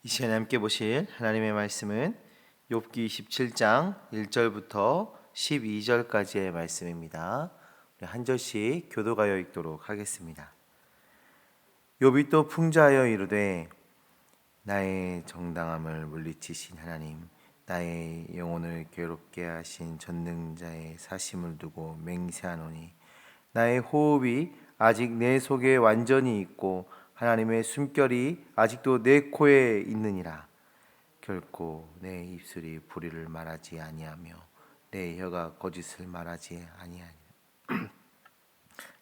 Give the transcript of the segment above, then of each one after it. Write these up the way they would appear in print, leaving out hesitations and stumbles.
이 시간에 함께 보실 하나님의 말씀은 욥기 27장 1절부터 12절까지의 말씀입니다. 우리 한 절씩 교도하여 읽도록 하겠습니다. 욥이 또 풍자하여 이르되 나의 정당함을 물리치신 하나님, 나의 영혼을 괴롭게 하신 전능자의 사심을 두고 맹세하노니 나의 호흡이 아직 내 속에 완전히 있고 하나님의 숨결이 아직도 내 코에 있느니라. 결코 내 입술이 불의를 말하지 아니하며 내 혀가 거짓을 말하지 아니하니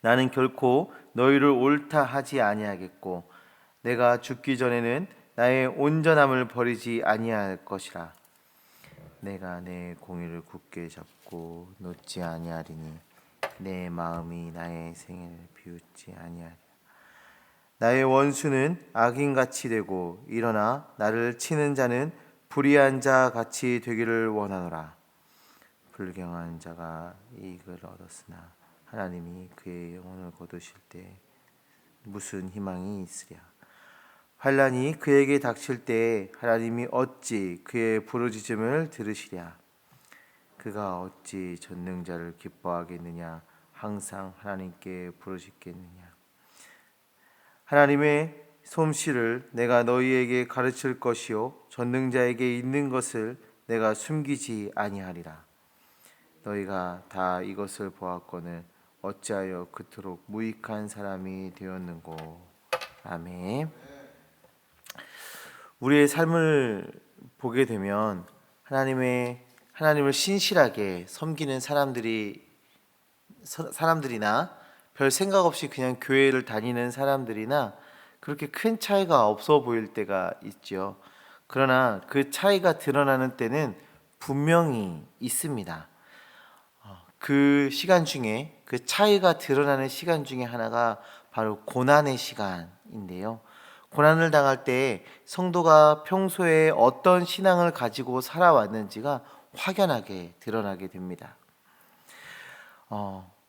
나는 결코 너희를 옳다 하지 아니하겠고 내가 죽기 전에는 나의 온전함을 버리지 아니할 것이라. 내가 내 공의를 굳게 잡고 놓지 아니하리니 내 마음이 나의 생애를 비웃지 아니하리라. 나의 원수는 악인같이 되고 일어나 나를 치는 자는 불의한 자 같이 되기를 원하노라. 불경한 자가 이익을 얻었으나 하나님이 그의 영혼을 거두실 때 무슨 희망이 있으랴. 환난이 그에게 닥칠 때에 하나님이 어찌 그의 부르짖음을 들으시랴. 그가 어찌 전능자를 기뻐하겠느냐. 항상 하나님께 부르짖겠느냐. 하나님의 솜씨를 내가 너희에게 가르칠 것이요 전능자에게 있는 것을 내가 숨기지 아니하리라. 너희가 다 이것을 보았거늘 어찌하여 그토록 무익한 사람이 되었는고. 아멘. 우리의 삶을 보게 되면 하나님을 신실하게 섬기는 사람들이나 별 생각 없이 그냥 교회를 다니는 사람들이나 그렇게 큰 차이가 없어 보일 때가 있죠. 그러나 그 차이가 드러나는 때는 분명히 있습니다. 그 시간 중에 그 차이가 드러나는 시간 중에 하나가 바로 고난의 시간인데요. 고난을 당할 때 성도가 평소에 어떤 신앙을 가지고 살아왔는지가 확연하게 드러나게 됩니다.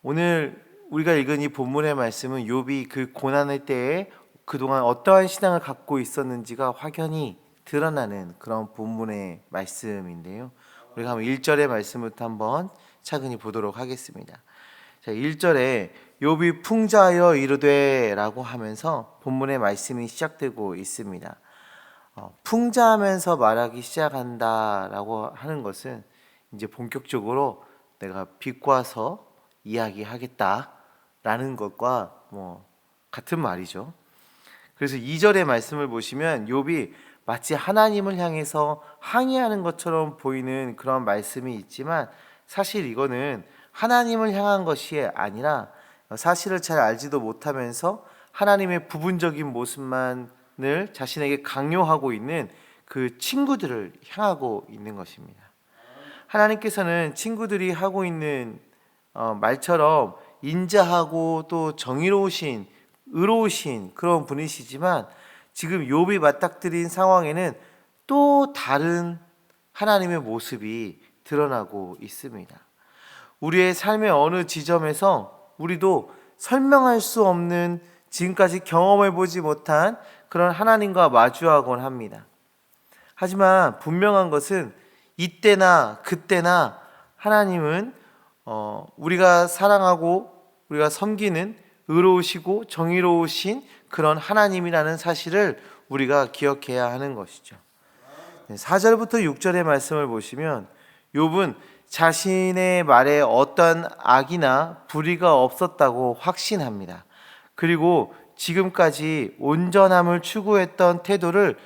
오늘 우리가 읽은 이 본문의 말씀은 욥이 그 고난의 때에 그동안 어떠한 신앙을 갖고 있었는지가 확연히 드러나는 그런 본문의 말씀인데요. 우리가 한번 1절의 말씀부터 한번 차근히 보도록 하겠습니다. 자, 1절에 욥이 풍자하여 이르되 라고 하면서 본문의 말씀이 시작되고 있습니다. 풍자하면서 말하기 시작한다라고 하는 것은 이제 본격적으로 내가 비꼬아서 이야기하겠다라는 것과 같은 말이죠. 그래서 2절의 말씀을 보시면 욥이 마치 하나님을 향해서 항의하는 것처럼 보이는 그런 말씀이 있지만 사실 이거는 하나님을 향한 것이 아니라 사실을 잘 알지도 못하면서 하나님의 부분적인 모습만을 자신에게 강요하고 있는 그 친구들을 향하고 있는 것입니다. 하나님께서는 친구들이 하고 있는 말처럼 인자하고 또 정의로우신 의로우신 그런 분이시지만 지금 욥이 맞닥뜨린 상황에는 또 다른 하나님의 모습이 드러나고 있습니다. 우리의 삶의 어느 지점에서 우리도 설명할 수 없는 지금까지 경험해 보지 못한 그런 하나님과 마주하곤 합니다. 하지만 분명한 것은 이때나 그때나 하나님은 우리가 사랑하고 우리가 섬기는 의로우시고 정의로우신 그런 하나님이라는 사실을 우리가 기억해야 하는 것이죠. 4절부터 6절의 말씀을 보시면 욥은 자신의 말에 어떠한 악이나 불의가 없었다고 확신합니다. 그리고 지금까지 온전함을 추구했던 태도를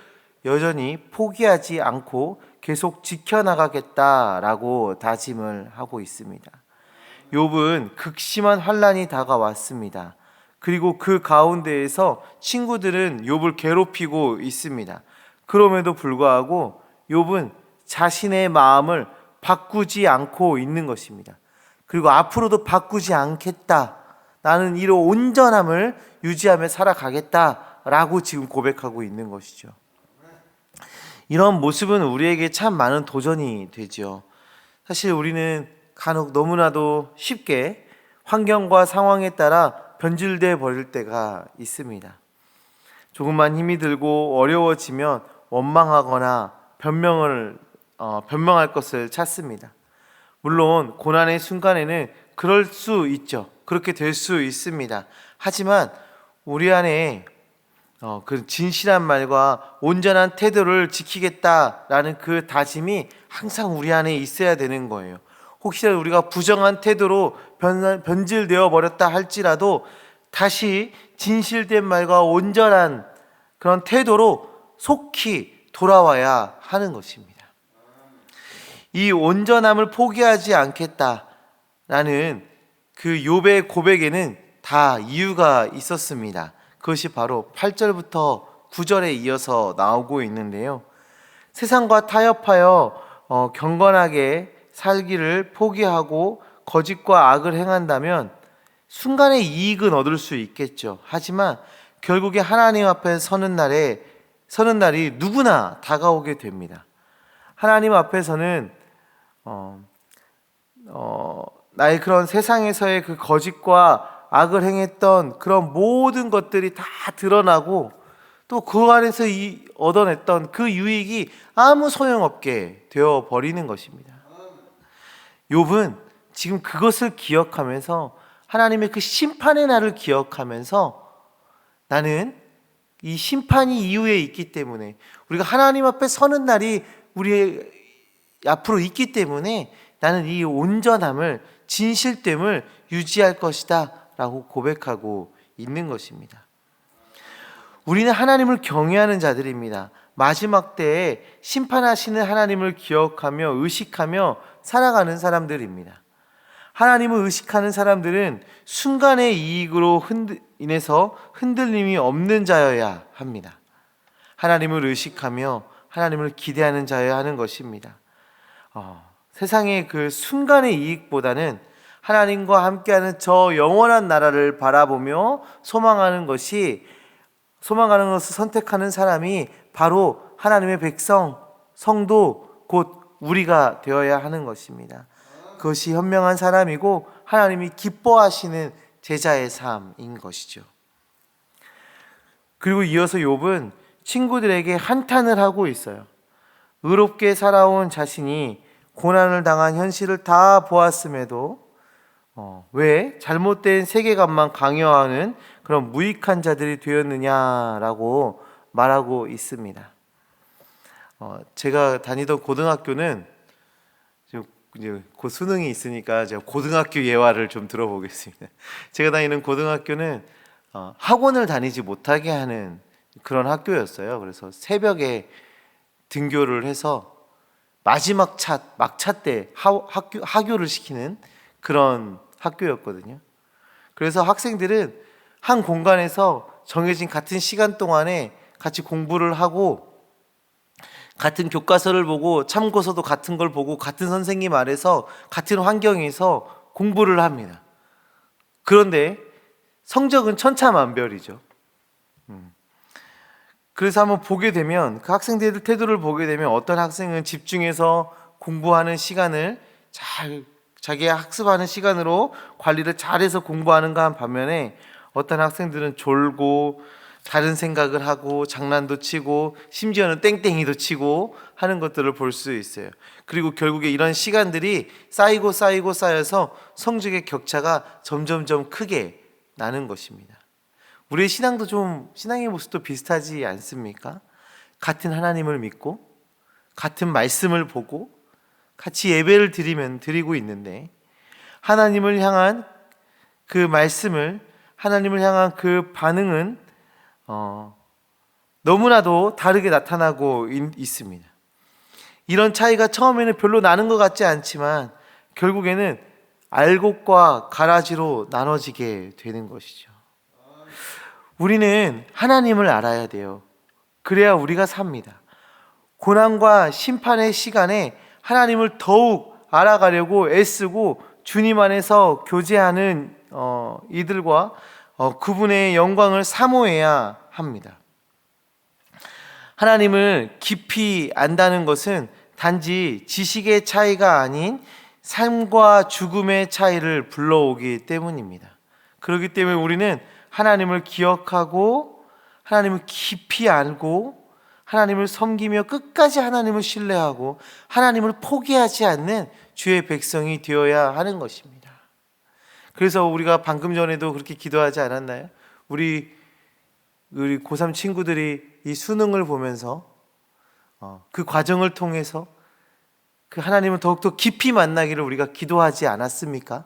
여전히 포기하지 않고 계속 지켜나가겠다라고 다짐을 하고 있습니다. 욥은 극심한 환난이 다가왔습니다. 그리고 그 가운데에서 친구들은 욥을 괴롭히고 있습니다. 그럼에도 불구하고 욥은 자신의 마음을 바꾸지 않고 있는 것입니다. 그리고 앞으로도 바꾸지 않겠다. 나는 이런 온전함을 유지하며 살아가겠다라고 지금 고백하고 있는 것이죠. 이런 모습은 우리에게 참 많은 도전이 되죠. 사실 우리는 간혹 너무나도 쉽게 환경과 상황에 따라 변질돼 버릴 때가 있습니다. 조금만 힘이 들고 어려워지면 원망하거나 변명할 것을 찾습니다. 물론 고난의 순간에는 그럴 수 있죠. 그렇게 될 수 있습니다. 하지만 우리 안에 그 진실한 말과 온전한 태도를 지키겠다라는 그 다짐이 항상 우리 안에 있어야 되는 거예요. 혹시라도 우리가 부정한 태도로 변질되어 버렸다 할지라도 다시 진실된 말과 온전한 그런 태도로 속히 돌아와야 하는 것입니다. 이 온전함을 포기하지 않겠다라는 그 욥의 고백에는 다 이유가 있었습니다. 그것이 바로 8절부터 9절에 이어서 나오고 있는데요. 세상과 타협하여 경건하게 살기를 포기하고 거짓과 악을 행한다면 순간의 이익은 얻을 수 있겠죠. 하지만 결국에 하나님 앞에 서는 날이 누구나 다가오게 됩니다. 하나님 앞에서는 나의 그런 세상에서의 그 거짓과 악을 행했던 그런 모든 것들이 다 드러나고 또 그 안에서 얻어냈던 그 유익이 아무 소용없게 되어 버리는 것입니다. 욥은 지금 그것을 기억하면서 하나님의 그 심판의 날을 기억하면서 나는 이 심판이 이후에 있기 때문에 우리가 하나님 앞에 서는 날이 우리 앞으로 있기 때문에 나는 이 온전함을 진실됨을 유지할 것이다 라고 고백하고 있는 것입니다. 우리는 하나님을 경외하는 자들입니다. 마지막 때에 심판하시는 하나님을 기억하며 의식하며 살아가는 사람들입니다. 하나님을 의식하는 사람들은 순간의 이익으로 인해서 흔들림이 없는 자여야 합니다. 하나님을 의식하며 하나님을 기대하는 자여야 하는 것입니다. 세상의 그 순간의 이익보다는 하나님과 함께하는 저 영원한 나라를 바라보며 소망하는 것을 선택하는 사람이 바로 하나님의 백성, 성도, 곧 우리가 되어야 하는 것입니다. 그것이 현명한 사람이고 하나님이 기뻐하시는 제자의 삶인 것이죠. 그리고 이어서 욥은 친구들에게 한탄을 하고 있어요. 의롭게 살아온 자신이 고난을 당한 현실을 다 보았음에도 왜 잘못된 세계관만 강요하는 그런 무익한 자들이 되었느냐라고 말하고 있습니다. 제가 다니던 고등학교는 이제 곧 수능이 있으니까 제가 고등학교 예화를 좀 들어보겠습니다. 제가 다니는 고등학교는 학원을 다니지 못하게 하는 그런 학교였어요. 그래서 새벽에 등교를 해서 마지막 막차 때 하교를 시키는 그런 학교였거든요. 그래서 학생들은 한 공간에서 정해진 같은 시간 동안에 같이 공부를 하고 같은 교과서를 보고 참고서도 같은 걸 보고 같은 선생님 아래서 같은 환경에서 공부를 합니다. 그런데 성적은 천차만별이죠. 그래서 한번 보게 되면 그 학생들의 태도를 보게 되면 어떤 학생은 집중해서 공부하는 시간을 자기가 학습하는 시간으로 관리를 잘해서 공부하는가 한 반면에 어떤 학생들은 졸고 다른 생각을 하고 장난도 치고 심지어는 땡땡이도 치고 하는 것들을 볼 수 있어요. 그리고 결국에 이런 시간들이 쌓여서 성적의 격차가 점점점 크게 나는 것입니다. 우리의 신앙의 모습도 비슷하지 않습니까? 같은 하나님을 믿고 같은 말씀을 보고 같이 예배를 드리고 있는데 하나님을 향한 그 말씀을 하나님을 향한 그 반응은 너무나도 다르게 나타나고 있습니다. 이런 차이가 처음에는 별로 나는 것 같지 않지만 결국에는 알곡과 가라지로 나눠지게 되는 것이죠. 우리는 하나님을 알아야 돼요. 그래야 우리가 삽니다. 고난과 심판의 시간에 하나님을 더욱 알아가려고 애쓰고 주님 안에서 교제하는 이들과 그분의 영광을 사모해야 합니다. 하나님을 깊이 안다는 것은 단지 지식의 차이가 아닌 삶과 죽음의 차이를 불러오기 때문입니다. 그렇기 때문에 우리는 하나님을 기억하고 하나님을 깊이 알고 하나님을 섬기며 끝까지 하나님을 신뢰하고 하나님을 포기하지 않는 주의 백성이 되어야 하는 것입니다. 그래서 우리가 방금 전에도 그렇게 기도하지 않았나요? 우리 고3 친구들이 이 수능을 보면서 그 과정을 통해서 그 하나님을 더욱더 깊이 만나기를 우리가 기도하지 않았습니까?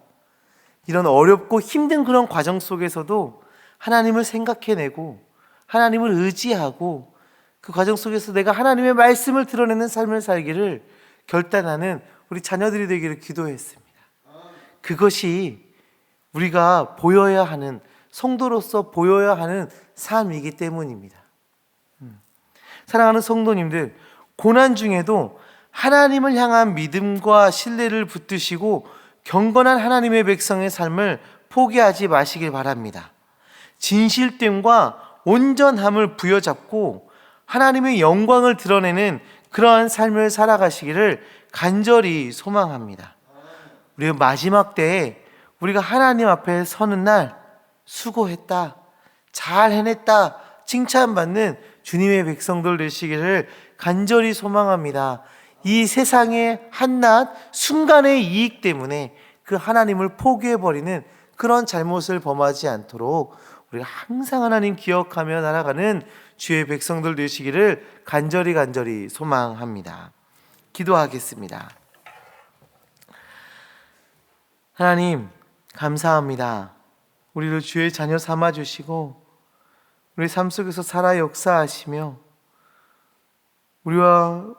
이런 어렵고 힘든 그런 과정 속에서도 하나님을 생각해내고 하나님을 의지하고 그 과정 속에서 내가 하나님의 말씀을 드러내는 삶을 살기를 결단하는 우리 자녀들이 되기를 기도했습니다. 그것이 우리가 보여야 하는, 성도로서 보여야 하는 삶이기 때문입니다. 사랑하는 성도님들, 고난 중에도 하나님을 향한 믿음과 신뢰를 붙드시고 경건한 하나님의 백성의 삶을 포기하지 마시길 바랍니다. 진실됨과 온전함을 부여잡고 하나님의 영광을 드러내는 그러한 삶을 살아가시기를 간절히 소망합니다. 우리가 마지막 때에 우리가 하나님 앞에 서는 날 수고했다, 잘 해냈다 칭찬받는 주님의 백성들 되시기를 간절히 소망합니다. 이 세상의 한낱 순간의 이익 때문에 그 하나님을 포기해버리는 그런 잘못을 범하지 않도록 우리가 항상 하나님 기억하며 날아가는 주의 백성들 되시기를 간절히 소망합니다. 기도하겠습니다. 하나님 감사합니다. 우리를 주의 자녀 삼아주시고 우리 삶 속에서 살아 역사하시며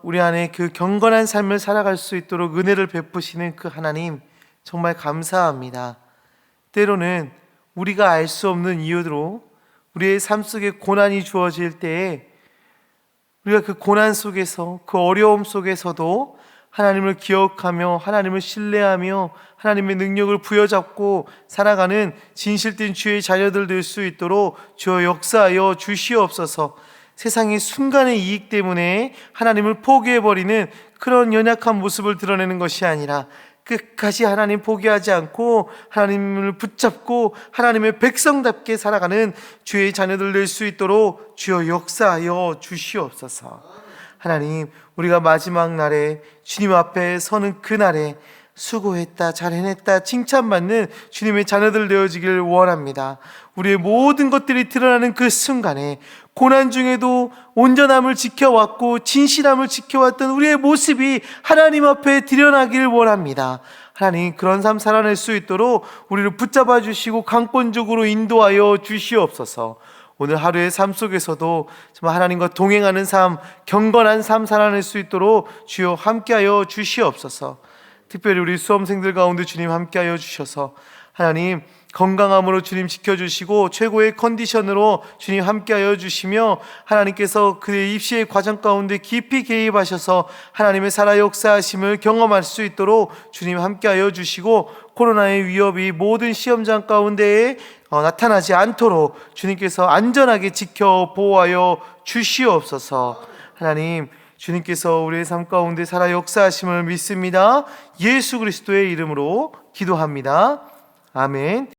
우리 안에 그 경건한 삶을 살아갈 수 있도록 은혜를 베푸시는 그 하나님 정말 감사합니다. 때로는 우리가 알 수 없는 이유로 우리의 삶 속에 고난이 주어질 때에 우리가 그 고난 속에서, 그 어려움 속에서도 하나님을 기억하며 하나님을 신뢰하며 하나님의 능력을 부여잡고 살아가는 진실된 주의 자녀들 될 수 있도록 주여 역사하여 주시옵소서. 세상의 순간의 이익 때문에 하나님을 포기해버리는 그런 연약한 모습을 드러내는 것이 아니라 끝까지 하나님 포기하지 않고 하나님을 붙잡고 하나님의 백성답게 살아가는 주의 자녀들 될 수 있도록 주여 역사하여 주시옵소서. 하나님, 우리가 마지막 날에 주님 앞에 서는 그날에 수고했다, 잘 해냈다 칭찬받는 주님의 자녀들 되어지길 원합니다. 우리의 모든 것들이 드러나는 그 순간에 고난 중에도 온전함을 지켜왔고 진실함을 지켜왔던 우리의 모습이 하나님 앞에 드러나길 원합니다. 하나님, 그런 삶 살아낼 수 있도록 우리를 붙잡아 주시고 강권적으로 인도하여 주시옵소서. 오늘 하루의 삶 속에서도 정말 하나님과 동행하는 삶, 경건한 삶 살아낼 수 있도록 주여 함께하여 주시옵소서. 특별히 우리 수험생들 가운데 주님 함께하여 주셔서 하나님 건강함으로 주님 지켜주시고 최고의 컨디션으로 주님 함께하여 주시며 하나님께서 그의 입시의 과정 가운데 깊이 개입하셔서 하나님의 살아 역사하심을 경험할 수 있도록 주님 함께하여 주시고 코로나의 위협이 모든 시험장 가운데에 나타나지 않도록 주님께서 안전하게 지켜 보호하여 주시옵소서. 하나님, 주님께서 우리의 삶 가운데 살아 역사하심을 믿습니다. 예수 그리스도의 이름으로 기도합니다. 아멘.